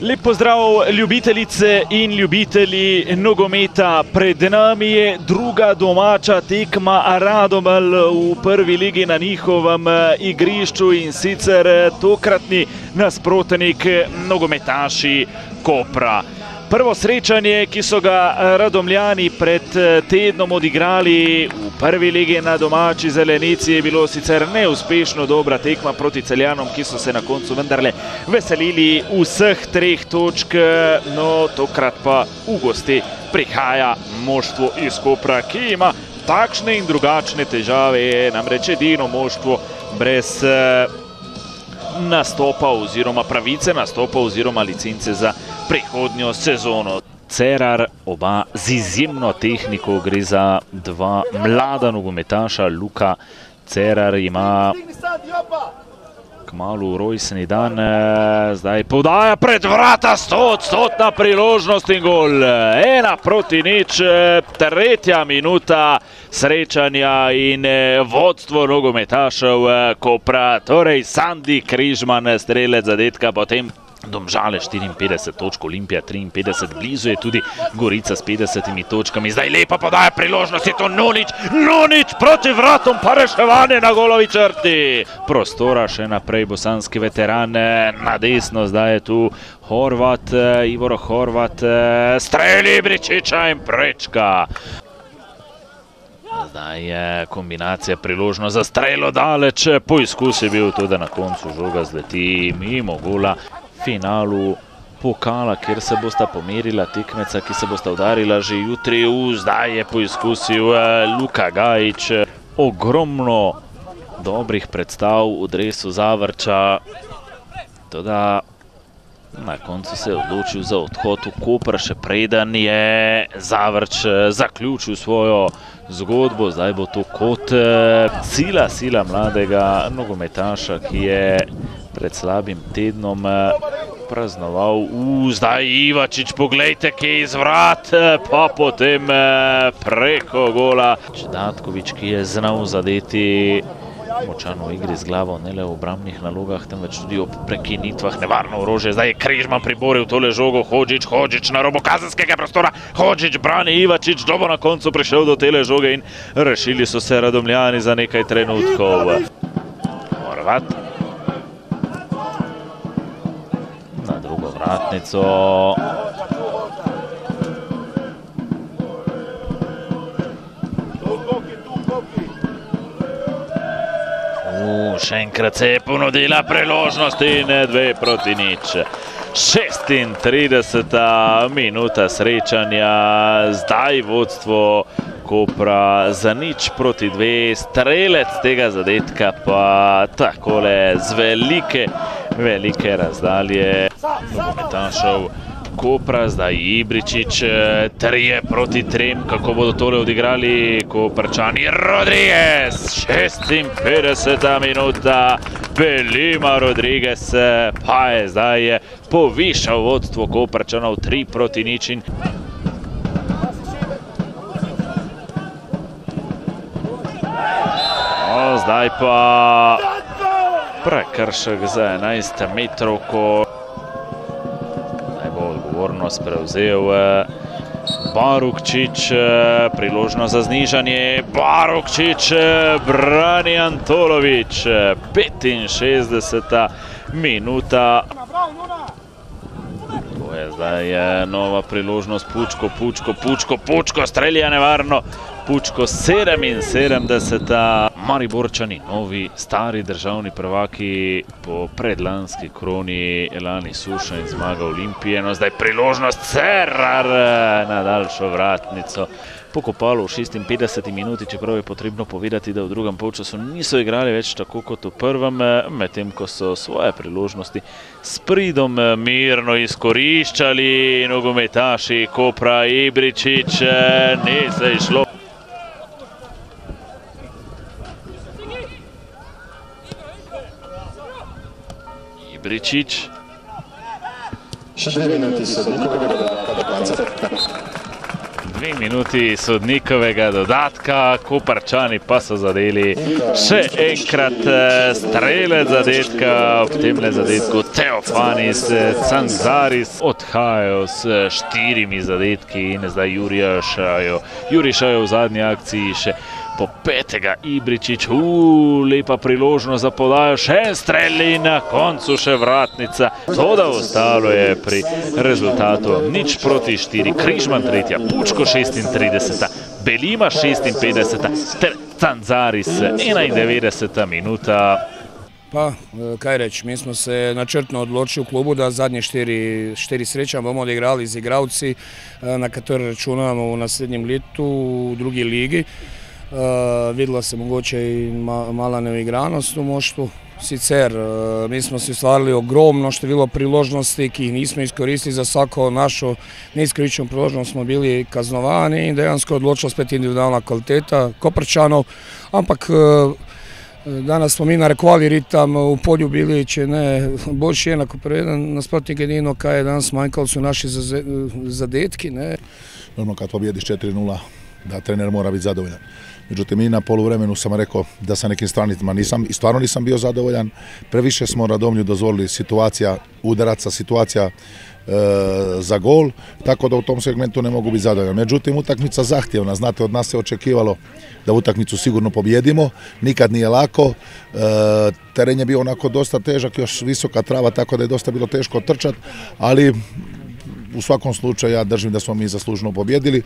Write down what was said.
Lep pozdrav ljubitelice in ljubitelji nogometa. Pred nami je druga domača tekma Radomelj v prvi ligi na njihovem igrišču in sicer tokratni nasprotnik nogometaši Kopra. Prvo srečanje, ki so ga Radomljani pred tednom odigrali v prvi ligi na domači zelenici, je bilo sicer neuspešno dobra tekma proti Celjanom, ki so se na koncu vendarle veselili vseh 3 točk, no tokrat pa v gosti prihaja moštvo iz Kopra, ki ima takšne in drugačne težave, je namreč edino moštvo brez nastopa oziroma pravice nastopa oziroma licence za prihodnjo sezono. Cerar, oba z izjemno tehniko, gre za dva mlada nogometaša. Luka Cerar ima kmalu rojstni dan, zdaj podaja pred vrata, 100-odstotna priložnost in gol. 1-0, 3. minuta srečanja in vodstvo nogometašev Kopra, torej Sandi Križman, strelec zadetka, potem Domžale 54 točk, Olimpija 53, blizu je tudi Gorica s 50 točkami. Zdaj lepa podaja priložnost, je to Nunič proti vratom, pa reševanje na golovi črti. Prostora še naprej bosanski veteran na desno, zdaj je tu Horvat, Ivor Horvat, streli Ibričiča in prečka. Zdaj je kombinacija priložnost za strelo daleč, poizkus je bil tudi na koncu, žoga zleti mimo gola. Finalu pokala, kjer se bosta pomerila tekmeca, ki se bosta udarila že jutri. Zdaj je poizkusil Luka Gajić. Ogromno dobrih predstav v dresu Zavrča, toda na koncu se je odločil za odhod v Koper, še preden je Zavrč zaključil svojo zgodbo. Zdaj bo to kot sila mladega nogometaša, ki je pred slabim tednom praznoval. Zdaj Ivačič, poglejte, ki je iz vrat, pa potem preko gola. Čedatkovič, ki je znal zadeti močano v igri z glavo, ne le v obrambnih nalogah, temveč tudi ob prekinitvah, nevarno orožje. Zdaj je Križman priboril tole žogo, Hodžić na robo kazenskega prostora, Hodžić brani, Ivačič dobo na koncu prišel do tele žoge in rešili so se Radomljani za nekaj trenutkov. Horvat na drugo vratnico. Še enkrat se je ponudila priložnost in 2-0. 36. minuta srečanja, zdaj vodstvo Kopra za 0-2, strelec tega zadetka pa takole z velike razdalje nogometašev Kopra. Zdaj Ibričič, 3-3, kako bodo tole odigrali Koprčani. Rodriguez, 56. minuta, Belima Rodriguez pa je zdaj povišal vodstvo Koprčanov 3-0. Zdaj pa prekršek za 11 metrovko. Odgovornost prevzel Barukčič, priložnost za znižanje, Barukčič brani Antolovič, 65. minuta. To je zdaj nova priložnost, Pučko, strelja nevarno, Pučko 77. Mariborčani, novi stari državni prvaki po predlanski kroni, lani suša in zmaga Olimpije. No zdaj priložnost, Cerar na daljšo vratnico. Pokopalo v 56. minuti, čeprav je potrebno povedati, da v drugem polčasu niso igrali več tako kot v prvem, medtem ko so svoje priložnosti s pridom mirno izkoriščali nogometaši Kopra. Ibričič, ni se išlo. Ibričič. Še 2 minuti sodnikovega dodatka do konca. 2 minuti sodnikovega dodatka, Koprčani pa so zadeli še enkrat strelec zadetka, v temle zadetku Teofanis Canzaris odhajajo s 4 zadetki in zdaj Juri Šajo v zadnji akciji še po 5. Ibričič, lepa priložnost za podajo, še strel in na koncu še vratnica. Toda ostalo je pri rezultatu 0-4, Križman 3, Pučko 36, Belima 56 ter Canzaris 91 minuta. Pa, kaj reći, mi smo se načrtno odločili u klubu da zadnje 4 sreća bomo odigrali z igravci na kateri računamo v naslednjem letu v drugi ligi. Videla se mogoče i mala neuigranost u moštvu. Sicer, mi smo si ustvarili ogromno število priložnosti, ki jih nismo iskoristili. Za svako našo neizkoriščeno priložnost smo bili kaznovani in dejansko odločila spet individualna kvaliteta Koprčanov. Ampak danas smo mi narekovali ritam, u polju bili, če ne boljši jednak preden nasprotnik, jedino kaj je danas manjkali su naši zadetki. Normalno kad pobjediš 4-0 da trener mora biti zadovoljan. Međutim, i na poluvremenu sam rekao da sa nekim stranicama nisam i stvarno nisam bio zadovoljan. Previše smo Radomlju dozvolili situacija udaraca, situacija za gol, tako da u tom segmentu ne mogu biti zadovoljan. Međutim, utakmica zahtjevna, znate, od nas se očekivalo da utakmicu sigurno pobjedimo, nikad nije lako, teren je bio onako dosta težak, još visoka trava, tako da je dosta bilo teško trčati, ali u svakom slučaju ja držim da smo mi zaslužno pobjedili.